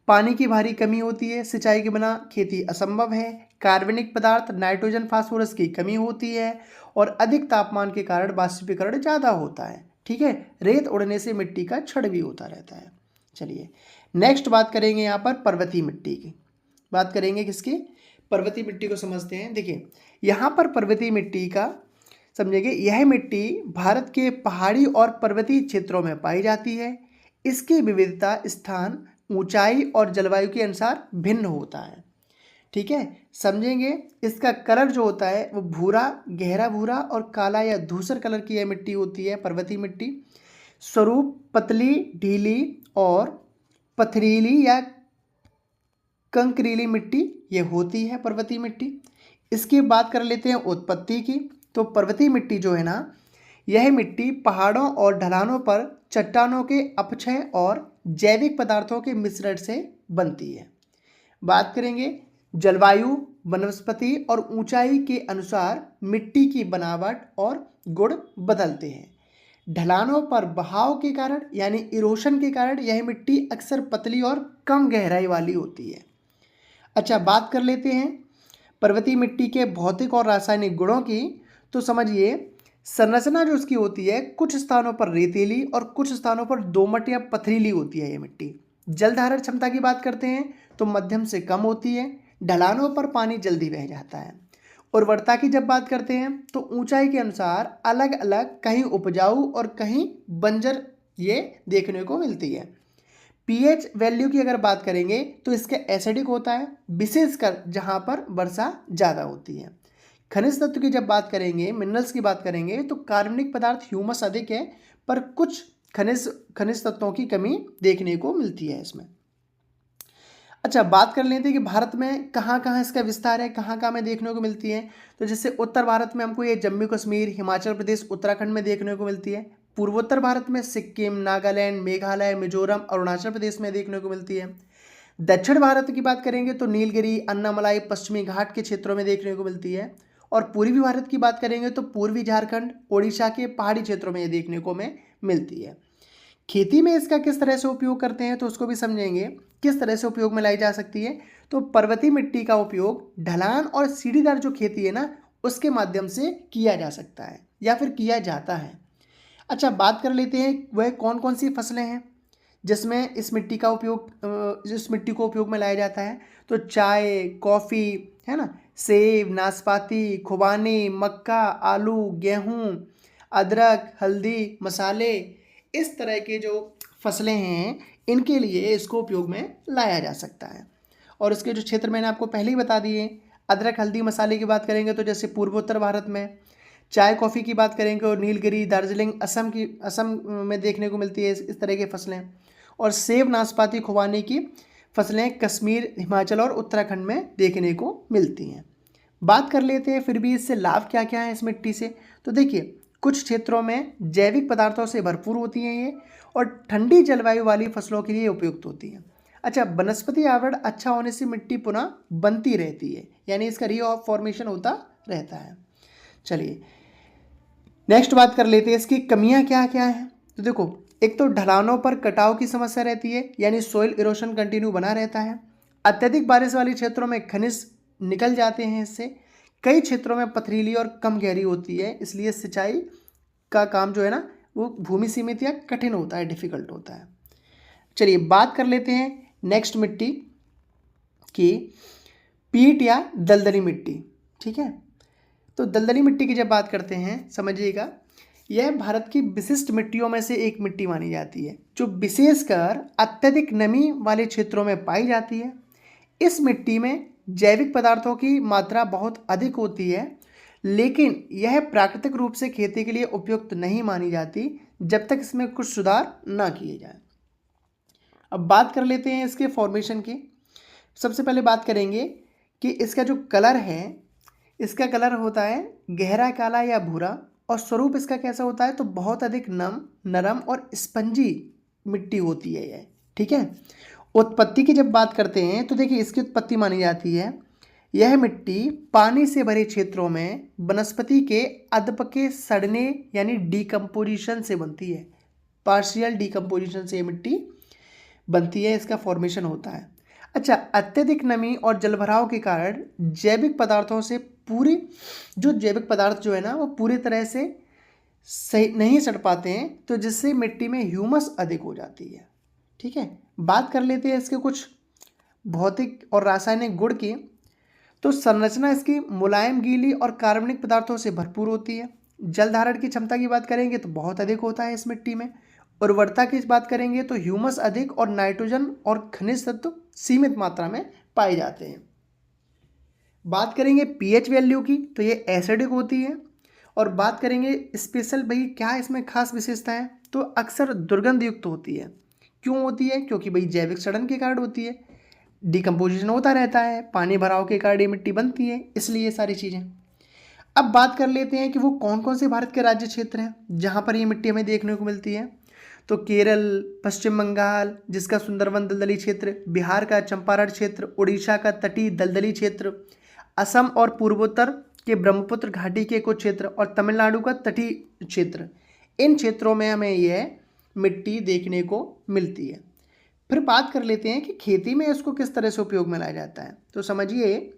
पानी की भारी कमी होती है, सिंचाई के बिना खेती असंभव है, कार्बनिक पदार्थ नाइट्रोजन फास्फोरस की कमी होती है, और अधिक तापमान के कारण वाष्पीकरण ज़्यादा होता है। ठीक है, रेत उड़ने से मिट्टी का क्षण भी होता रहता है। चलिए नेक्स्ट बात करेंगे यहाँ पर पर्वतीय मिट्टी की, बात करेंगे किसकी, पर्वतीय मिट्टी को समझते हैं। देखिए यहाँ पर पर्वतीय मिट्टी का समझेंगे, यह मिट्टी भारत के पहाड़ी और पर्वतीय क्षेत्रों में पाई जाती है। इसकी विविधता स्थान, ऊंचाई और जलवायु के अनुसार भिन्न होता है। ठीक है, समझेंगे इसका कलर जो होता है वो भूरा, गहरा भूरा और काला या धूसर कलर की यह मिट्टी होती है पर्वतीय मिट्टी। स्वरूप पतली, ढीली और पथरीली या कंकरीली मिट्टी ये होती है पर्वतीय मिट्टी। इसकी बात कर लेते हैं उत्पत्ति की, तो पर्वतीय मिट्टी जो है ना, यह मिट्टी पहाड़ों और ढलानों पर चट्टानों के अपक्षय और जैविक पदार्थों के मिश्रण से बनती है। बात करेंगे जलवायु, वनस्पति और ऊंचाई के अनुसार मिट्टी की बनावट और गुण बदलते हैं। ढलानों पर बहाव के कारण यानी इरोशन के कारण यह मिट्टी अक्सर पतली और कम गहराई वाली होती है। अच्छा, बात कर लेते हैं पर्वतीय मिट्टी के भौतिक और रासायनिक गुणों की, तो समझिए संरचना जो उसकी होती है, कुछ स्थानों पर रेतीली और कुछ स्थानों पर दोमट या पथरीली होती है ये मिट्टी। जल धारण क्षमता की बात करते हैं तो मध्यम से कम होती है, ढलानों पर पानी जल्दी बह जाता है। उर्वरता की जब बात करते हैं तो ऊंचाई के अनुसार अलग अलग, कहीं उपजाऊ और कहीं बंजर ये देखने को मिलती है। पीएच वैल्यू की अगर बात करेंगे तो इसका एसिडिक होता है, विशेषकर जहाँ पर वर्षा ज़्यादा होती है। खनिज तत्व की जब बात करेंगे, मिनरल्स की बात करेंगे, तो कार्बनिक पदार्थ ह्यूमस अधिक है, पर कुछ खनिज तत्वों की कमी देखने को मिलती है इसमें। अच्छा, बात कर लेते हैं कि भारत में कहाँ कहाँ इसका विस्तार है, कहाँ कहाँ में देखने को मिलती है। तो जैसे उत्तर भारत में हमको ये जम्मू कश्मीर, हिमाचल प्रदेश, उत्तराखंड में देखने को मिलती है। पूर्वोत्तर भारत में सिक्किम, नागालैंड, मेघालय, मिजोरम, अरुणाचल प्रदेश में देखने को मिलती है। दक्षिण भारत की बात करेंगे तो नीलगिरी, अन्नामलाई, पश्चिमी घाट के क्षेत्रों में देखने को मिलती है। और पूर्वी भारत की बात करेंगे तो पूर्वी झारखंड, ओडिशा के पहाड़ी क्षेत्रों में ये देखने को में मिलती है। खेती में इसका किस तरह से उपयोग करते हैं तो उसको भी समझेंगे, किस तरह से उपयोग में लाई जा सकती है। तो पर्वतीय मिट्टी का उपयोग ढलान और सीढ़ीदार जो खेती है ना उसके माध्यम से किया जा सकता है या फिर किया जाता है। अच्छा, बात कर लेते हैं वह कौन कौन सी फसलें हैं जिसमें इस मिट्टी का उपयोग इस मिट्टी को उपयोग में लाया जाता है। तो चाय, कॉफ़ी, है ना, सेब, नाशपाती, खुबानी, मक्का, आलू, गेहूँ, अदरक, हल्दी, मसाले, इस तरह के जो फसलें हैं इनके लिए इसको उपयोग में लाया जा सकता है। और इसके जो क्षेत्र मैंने आपको पहले ही बता दिए, अदरक, हल्दी, मसाले की बात करेंगे तो जैसे पूर्वोत्तर भारत में, चाय कॉफ़ी की बात करेंगे और नीलगिरी, दार्जिलिंग, असम में देखने को मिलती है इस तरह की फसलें। और सेब, नाशपाती, खुबानी की फसलें कश्मीर, हिमाचल और उत्तराखंड में देखने को मिलती हैं। बात कर लेते हैं फिर भी इससे लाभ क्या क्या है इस मिट्टी से। तो देखिए, कुछ क्षेत्रों में जैविक पदार्थों से भरपूर होती हैं ये और ठंडी जलवायु वाली फसलों के लिए उपयुक्त होती हैं। अच्छा, वनस्पति आवरण अच्छा होने से मिट्टी पुनः बनती रहती है, यानी इसका रीफॉर्मेशन होता रहता है। चलिए नेक्स्ट बात कर लेते हैं इसकी कमियां क्या क्या हैं। तो देखो, एक तो ढलानों पर कटाव की समस्या रहती है, यानी सोइल इरोशन कंटिन्यू बना रहता है। अत्यधिक बारिश वाले क्षेत्रों में खनिज निकल जाते हैं इससे। कई क्षेत्रों में पथरीली और कम गहरी होती है, इसलिए सिंचाई का काम जो है ना वो भूमि सीमित या कठिन होता है, डिफिकल्ट होता है। चलिए बात कर लेते हैं नेक्स्ट मिट्टी की, पीट या दलदली मिट्टी। ठीक है, तो दलदली मिट्टी की जब बात करते हैं समझिएगा, यह भारत की विशिष्ट मिट्टियों में से एक मिट्टी मानी जाती है जो विशेषकर अत्यधिक नमी वाले क्षेत्रों में पाई जाती है। इस मिट्टी में जैविक पदार्थों की मात्रा बहुत अधिक होती है, लेकिन यह प्राकृतिक रूप से खेती के लिए उपयुक्त नहीं मानी जाती जब तक इसमें कुछ सुधार ना किए जाए। अब बात कर लेते हैं इसके फॉर्मेशन की। सबसे पहले बात करेंगे कि इसका जो कलर है, इसका कलर होता है गहरा काला या भूरा, और स्वरूप इसका कैसा होता है तो बहुत अधिक नरम और स्पंजी मिट्टी होती है यह। ठीक है, उत्पत्ति की जब बात करते हैं तो देखिए इसकी उत्पत्ति मानी जाती है, यह मिट्टी पानी से भरे क्षेत्रों में वनस्पति के अधपके सड़ने यानी डिकम्पोजिशन से बनती है। पार्शियल डिकम्पोजिशन से ये मिट्टी बनती है, इसका फॉर्मेशन होता है। अच्छा, अत्यधिक नमी और जलभराव के कारण जैविक पदार्थों से जैविक पदार्थ जो है ना वो पूरी तरह से सही नहीं सड़ पाते हैं, तो जिससे मिट्टी में ह्यूमस अधिक हो जाती है। ठीक है, बात कर लेते हैं इसके कुछ भौतिक और रासायनिक गुण की। तो संरचना इसकी मुलायम, गीली और कार्बनिक पदार्थों से भरपूर होती है। जल धारण की क्षमता की बात करेंगे तो बहुत अधिक होता है इस मिट्टी में। उर्वरता की बात करेंगे तो ह्यूमस अधिक और नाइट्रोजन और खनिज तत्व सीमित मात्रा में पाए जाते हैं। बात करेंगे पीएच वैल्यू की तो ये एसिडिक होती है। और बात करेंगे स्पेशल भाई क्या इसमें खास विशेषता है, तो अक्सर दुर्गंध युक्त होती है। क्यों होती है, क्योंकि भाई जैविक सड़न के कारण होती है, डिकम्पोजिशन होता रहता है, पानी भराव के कारण ये मिट्टी बनती है, इसलिए ये सारी चीज़ें। अब बात कर लेते हैं कि वो कौन कौन से भारत के राज्य क्षेत्र हैं जहाँ पर ये मिट्टी हमें देखने को मिलती है। तो केरल, पश्चिम बंगाल जिसका सुंदरवन दलदली क्षेत्र, बिहार का चंपारण क्षेत्र, उड़ीसा का तटीय दलदली क्षेत्र, असम और पूर्वोत्तर के ब्रह्मपुत्र घाटी के कुछ क्षेत्र और तमिलनाडु का तटीय क्षेत्र, इन क्षेत्रों में हमें यह मिट्टी देखने को मिलती है। फिर बात कर लेते हैं कि खेती में इसको किस तरह से उपयोग में लाया जाता है। तो समझिए,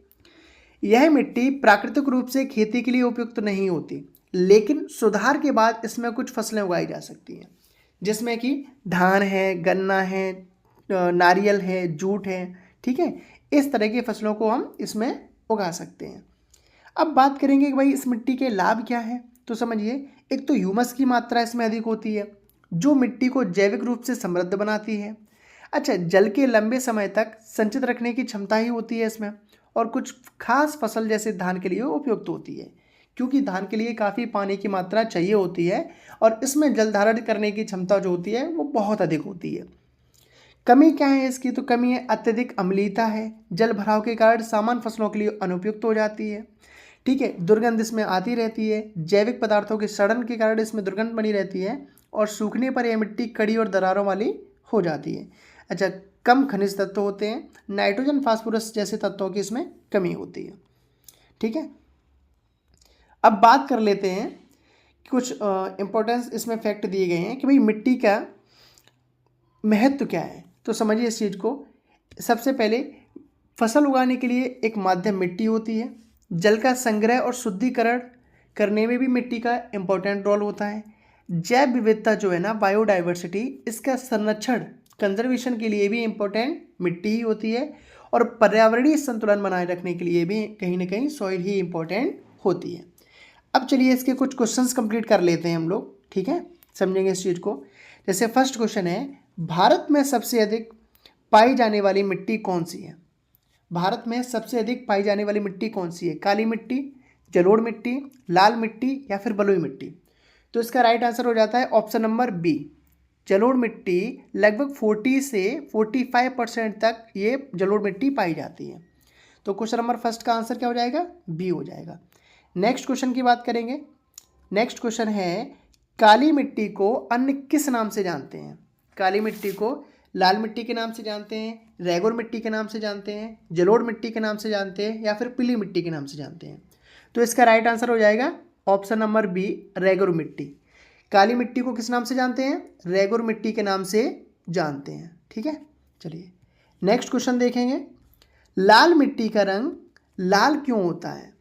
यह मिट्टी प्राकृतिक रूप से खेती के लिए उपयुक्त नहीं होती, लेकिन सुधार के बाद इसमें कुछ फसलें उगाई जा सकती हैं, जिसमें कि धान है, गन्ना है, नारियल है, जूट है। ठीक है, इस तरह की फसलों को हम इसमें उगा सकते हैं। अब बात करेंगे कि भाई इस मिट्टी के लाभ क्या है। तो समझिए, एक तो ह्यूमस की मात्रा इसमें अधिक होती है जो मिट्टी को जैविक रूप से समृद्ध बनाती है। अच्छा, जल के लंबे समय तक संचित रखने की क्षमता ही होती है इसमें, और कुछ खास फसल जैसे धान के लिए उपयुक्त होती है, क्योंकि धान के लिए काफ़ी पानी की मात्रा चाहिए होती है और इसमें जल धारण करने की क्षमता जो होती है वो बहुत अधिक होती है। कमी क्या है इसकी, तो कमी है अत्यधिक अम्लीयता है, जल भराव के कारण सामान्य फसलों के लिए अनुपयुक्त हो जाती है। ठीक है, दुर्गंध इसमें आती रहती है, जैविक पदार्थों के सड़न के कारण इसमें दुर्गंध बनी रहती है, और सूखने पर यह मिट्टी कड़ी और दरारों वाली हो जाती है। अच्छा, कम खनिज तत्व होते हैं, नाइट्रोजन फास्फोरस जैसे तत्वों की इसमें कमी होती है। ठीक है, अब बात कर लेते हैं कुछ इंपॉर्टेंस इसमें फैक्ट दिए गए हैं कि भाई मिट्टी का महत्व क्या है। तो समझिए इस चीज़ को। सबसे पहले फसल उगाने के लिए एक माध्यम मिट्टी होती है। जल का संग्रह और शुद्धिकरण करने में भी मिट्टी का इम्पोर्टेंट रोल होता है। जैव विविधता जो है ना, बायोडाइवर्सिटी, इसका संरक्षण, कंजर्वेशन के लिए भी इम्पोर्टेंट मिट्टी ही होती है। और पर्यावरणीय संतुलन बनाए रखने के लिए भी कहीं ना कहीं सॉइल ही इम्पोर्टेंट होती है। अब चलिए इसके कुछ क्वेश्चंस कंप्लीट कर लेते हैं हम लोग। ठीक है, समझेंगे इस चीज़ को। जैसे फर्स्ट क्वेश्चन है, भारत में सबसे अधिक पाई जाने वाली मिट्टी कौन सी है? भारत में सबसे अधिक पाई जाने वाली मिट्टी कौन सी है? काली मिट्टी, जलोढ़ मिट्टी, लाल मिट्टी या फिर बलुई मिट्टी? तो इसका राइट आंसर हो जाता है ऑप्शन नंबर बी, जलोढ़ मिट्टी। लगभग 40 से 45% तक ये जलोढ़ मिट्टी पाई जाती है। तो क्वेश्चन नंबर फर्स्ट का आंसर क्या हो जाएगा? बी हो जाएगा। नेक्स्ट क्वेश्चन की बात करेंगे। नेक्स्ट क्वेश्चन है, काली मिट्टी को अन्य किस नाम से जानते हैं? काली मिट्टी को लाल मिट्टी के नाम से जानते हैं, रेगुर मिट्टी के नाम से जानते हैं, जलोढ़ मिट्टी के नाम से जानते हैं या फिर पीली मिट्टी के नाम से जानते हैं? तो इसका राइट आंसर हो जाएगा ऑप्शन नंबर बी, रेगुर मिट्टी। काली मिट्टी को किस नाम से जानते हैं? रेगुर मिट्टी के नाम से जानते हैं। ठीक है, चलिए नेक्स्ट क्वेश्चन देखेंगे। लाल मिट्टी का रंग लाल क्यों होता है?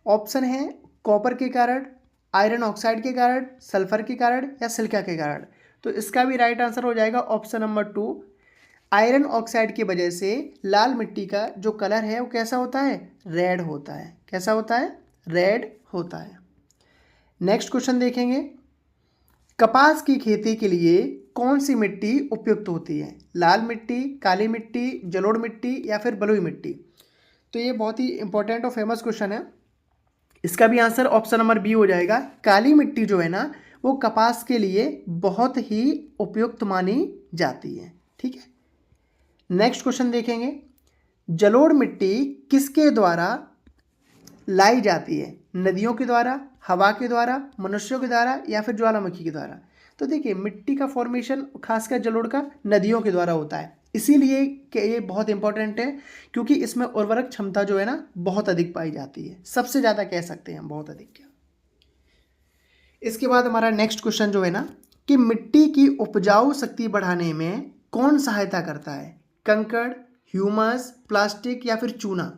ऑप्शन है कॉपर के कारण, आयरन ऑक्साइड के कारण, सल्फर के कारण या सिलिका के कारण? तो इसका भी राइट आंसर हो जाएगा ऑप्शन नंबर 2, आयरन ऑक्साइड की वजह से लाल मिट्टी का जो कलर है वो कैसा होता है? रेड होता है। कैसा होता है? रेड होता है। नेक्स्ट क्वेश्चन देखेंगे, कपास की खेती के लिए कौन सी मिट्टी उपयुक्त होती है? लाल मिट्टी, काली मिट्टी, जलोढ़ मिट्टी या फिर बलुई मिट्टी? तो ये बहुत ही इंपॉर्टेंट और फेमस क्वेश्चन है। इसका भी आंसर ऑप्शन नंबर बी हो जाएगा। काली मिट्टी जो है ना, वो कपास के लिए बहुत ही उपयुक्त मानी जाती है। ठीक है, नेक्स्ट क्वेश्चन देखेंगे, जलोढ़ मिट्टी किसके द्वारा लाई जाती है? नदियों के द्वारा, हवा के द्वारा, मनुष्यों के द्वारा या फिर ज्वालामुखी के द्वारा? तो देखिए, मिट्टी का फॉर्मेशन खासकर जलोढ़ का नदियों के द्वारा होता है, इसीलिए कि ये बहुत इंपॉर्टेंट है क्योंकि इसमें उर्वरक क्षमता जो है ना बहुत अधिक पाई जाती है, सबसे ज़्यादा कह सकते हैं हम, बहुत अधिक क्या। इसके बाद हमारा नेक्स्ट क्वेश्चन जो है ना, कि मिट्टी की उपजाऊ शक्ति बढ़ाने में कौन सहायता करता है? कंकड़, ह्यूमस, प्लास्टिक या फिर चूना?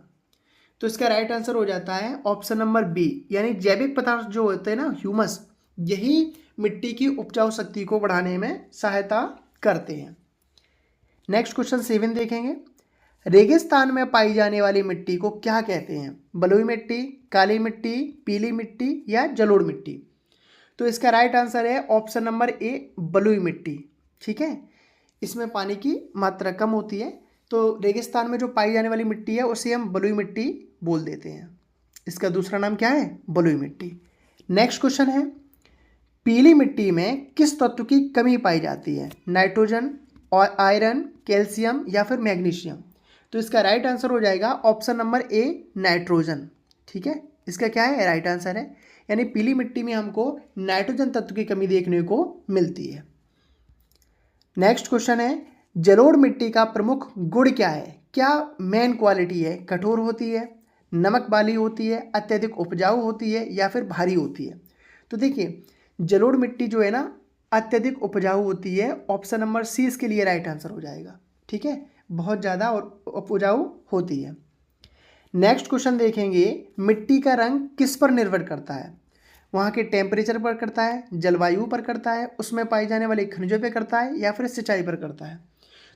तो इसका राइट आंसर हो जाता है ऑप्शन नंबर बी, यानी जैविक पदार्थ जो होते हैं ना, ह्यूमस, यही मिट्टी की उपजाऊ शक्ति को बढ़ाने में सहायता करते हैं। नेक्स्ट क्वेश्चन 7 देखेंगे, रेगिस्तान में पाई जाने वाली मिट्टी को क्या कहते हैं? बलुई मिट्टी, काली मिट्टी, पीली मिट्टी या जलोढ़ मिट्टी? तो इसका राइट आंसर है ऑप्शन नंबर ए, बलुई मिट्टी। ठीक है, इसमें पानी की मात्रा कम होती है, तो रेगिस्तान में जो पाई जाने वाली मिट्टी है उसे हम बलुई मिट्टी बोल देते हैं। इसका दूसरा नाम क्या है? बलुई मिट्टी। नेक्स्ट क्वेश्चन है, पीली मिट्टी में किस तत्व की कमी पाई जाती है? नाइट्रोजन और आयरन, कैल्शियम या फिर मैग्नीशियम? तो इसका राइट आंसर हो जाएगा ऑप्शन नंबर ए, नाइट्रोजन। ठीक है, इसका क्या है? राइट आंसर है, यानी पीली मिट्टी में हमको नाइट्रोजन तत्व की कमी देखने को मिलती है। नेक्स्ट क्वेश्चन है, जलोढ़ मिट्टी का प्रमुख गुण क्या है? क्या मेन क्वालिटी है? कठोर होती है, नमक वाली होती है, अत्यधिक उपजाऊ होती है या फिर भारी होती है? तो देखिए, जलोढ़ मिट्टी जो है ना अत्यधिक उपजाऊ होती है, ऑप्शन नंबर सी इसके लिए राइट आंसर हो जाएगा। ठीक है, बहुत ज़्यादा और उपजाऊ होती है। नेक्स्ट क्वेश्चन देखेंगे, मिट्टी का रंग किस पर निर्भर करता है? वहाँ के टेम्परेचर पर करता है, जलवायु पर करता है, उसमें पाई जाने वाले खनिजों पर करता है या फिर सिंचाई पर करता है?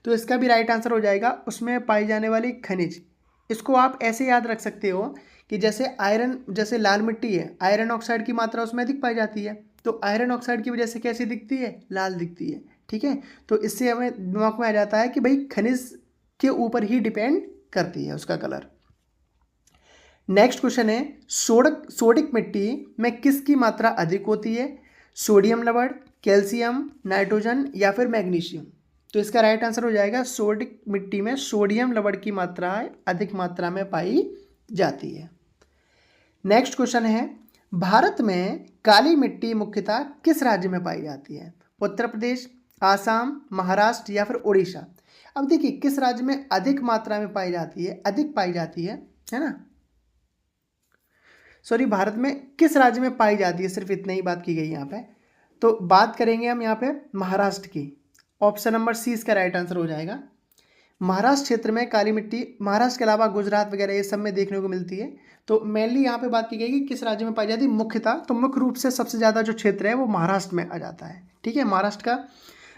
तो इसका भी राइट आंसर हो जाएगा उसमें पाई जाने वाली खनिज। इसको आप ऐसे याद रख सकते हो कि जैसे आयरन, जैसे लाल मिट्टी है, आयरन ऑक्साइड की मात्रा उसमें अधिक पाई जाती है, तो आयरन ऑक्साइड की वजह से कैसी दिखती है? लाल दिखती है। ठीक है, तो इससे हमें दिमाग में आ जाता है कि भाई खनिज के ऊपर ही डिपेंड करती है उसका कलर। नेक्स्ट क्वेश्चन है, सोडिक मिट्टी में किसकी मात्रा अधिक होती है? सोडियम लवण, कैल्शियम, नाइट्रोजन या फिर मैग्नीशियम? तो इसका राइट आंसर हो जाएगा सोडिक मिट्टी में सोडियम लवण की मात्रा अधिक मात्रा में पाई जाती है। नेक्स्ट क्वेश्चन है, भारत में काली मिट्टी मुख्यतः किस राज्य में पाई जाती है? उत्तर प्रदेश, आसाम, महाराष्ट्र या फिर उड़ीसा। अब देखिए किस राज्य में अधिक मात्रा में पाई जाती है, अधिक पाई जाती है ना, सॉरी, भारत में किस राज्य में पाई जाती है, सिर्फ इतना ही बात की गई यहाँ पे। तो बात करेंगे हम यहाँ पे महाराष्ट्र की। ऑप्शन नंबर सी इसका राइट आंसर हो जाएगा। महाराष्ट्र क्षेत्र में काली मिट्टी महाराष्ट्र के अलावा गुजरात वगैरह ये सब में देखने को मिलती है। तो मेनली यहाँ पे बात की गई कि किस राज्य में पाई जाती है मुख्यतः, तो मुख्य रूप से सबसे ज़्यादा जो क्षेत्र है वो महाराष्ट्र में आ जाता है। ठीक है, महाराष्ट्र का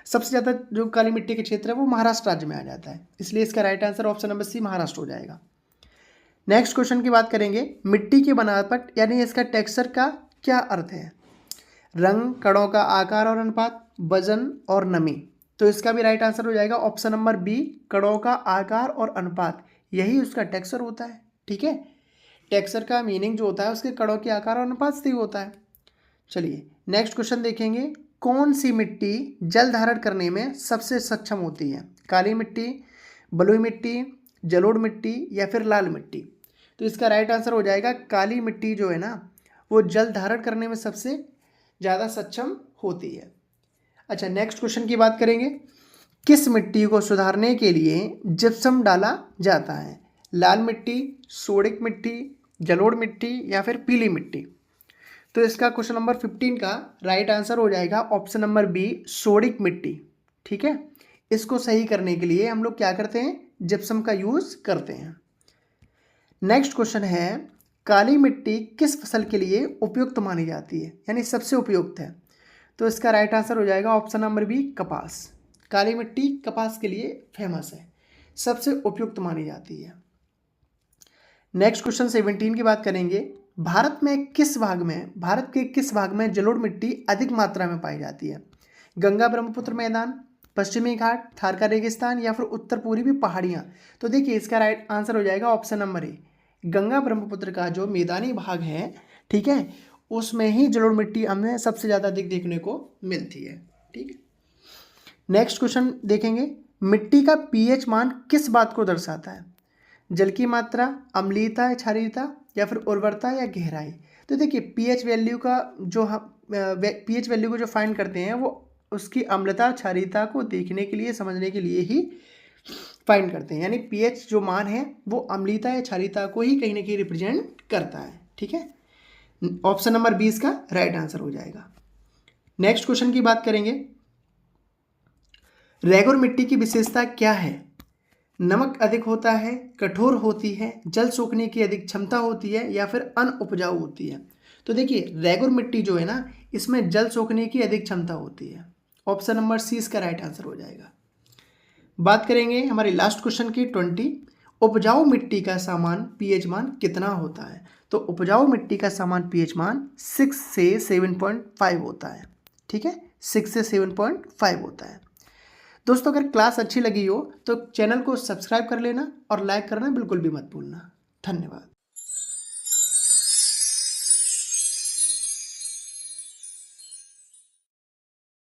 सबसे ज़्यादा जो काली मिट्टी के क्षेत्र है वो महाराष्ट्र राज्य में आ जाता है, इसलिए इसका right answer option number C Maharashtra हो जाएगा। नेक्स्ट क्वेश्चन की बात करेंगे, मिट्टी की बनावट यानी इसका टेक्सचर का क्या अर्थ है? रंग, कणों का आकार और अनुपात, वजन और नमी। तो इसका भी राइट आंसर हो जाएगा ऑप्शन नंबर बी, कणों का आकार और अनुपात, यही उसका टेक्सचर होता है। ठीक है, टेक्सचर का मीनिंग जो होता है उसके कणों के आकार और अनुपात से ही होता है। चलिए नेक्स्ट क्वेश्चन देखेंगे, कौन सी मिट्टी जल धारण करने में सबसे सक्षम होती है? काली मिट्टी, बलुई मिट्टी, जलोढ़ मिट्टी या फिर लाल मिट्टी। तो इसका राइट आंसर हो जाएगा काली मिट्टी जो है ना वो जल धारण करने में सबसे ज़्यादा सक्षम होती है। अच्छा, नेक्स्ट क्वेश्चन की बात करेंगे, किस मिट्टी को सुधारने के लिए जिप्सम डाला जाता है? लाल मिट्टी, सोडिक मिट्टी, जलोढ़ मिट्टी या फिर पीली मिट्टी। तो इसका क्वेश्चन नंबर 15 का राइट आंसर हो जाएगा ऑप्शन नंबर बी, सोडिक मिट्टी। ठीक है, इसको सही करने के लिए हम लोग क्या करते हैं, जिप्सम का यूज़ करते हैं। नेक्स्ट क्वेश्चन है, काली मिट्टी किस फसल के लिए उपयुक्त मानी जाती है, यानी सबसे उपयुक्त है? तो इसका राइट आंसर हो जाएगा ऑप्शन नंबर बी, कपास। काली मिट्टी कपास के लिए फेमस है, सबसे उपयुक्त मानी जाती है। नेक्स्ट क्वेश्चन 17 की बात करेंगे, भारत के किस भाग में जलोढ़ मिट्टी अधिक मात्रा में पाई जाती है? गंगा ब्रह्मपुत्र मैदान, पश्चिमी घाट, थार का रेगिस्तान या फिर उत्तर पूर्वी पहाड़ियाँ। तो देखिए इसका राइट आंसर हो जाएगा option number A, Ganga Brahmaputra का जो मैदानी भाग है, ठीक है, उसमें ही जलोढ़ मिट्टी हमें सबसे ज़्यादा अधिक देखने को मिलती है। ठीक है, नेक्स्ट क्वेश्चन देखेंगे, मिट्टी का पीएच मान किस बात को दर्शाता है? जल की मात्रा, अम्लीयता, क्षारीयता या फिर उर्वरता या गहराई। तो देखिए पीएच वैल्यू को जो फाइंड करते हैं वो उसकी अम्लता, क्षारीयता को देखने के लिए, समझने के लिए ही फाइंड करते हैं, यानी पीएच जो मान है वो अम्लीयता या क्षारीयता को ही कहीं ना कहीं रिप्रेजेंट करता है। ठीक है, ऑप्शन नंबर 20 का राइट आंसर हो जाएगा। नेक्स्ट क्वेश्चन की बात करेंगे, रेगुर मिट्टी की विशेषता क्या है? नमक अधिक होता है, कठोर होती है, जल सोखने की अधिक क्षमता होती है या फिर अनउपजाऊ होती है। तो देखिए रेगुर मिट्टी जो है ना इसमें जल सोखने की अधिक क्षमता होती है। ऑप्शन नंबर सी इसका राइट आंसर हो जाएगा। बात करेंगे हमारी लास्ट क्वेश्चन की 20, उपजाऊ मिट्टी का सामान्य पीएच मान कितना होता है? तो उपजाऊ मिट्टी का सामान्य पीएच मान 6 से 7.5 होता है। ठीक है, 6 से 7.5 होता है। दोस्तों अगर क्लास अच्छी लगी हो तो चैनल को सब्सक्राइब कर लेना और लाइक करना बिल्कुल भी मत भूलना। धन्यवाद।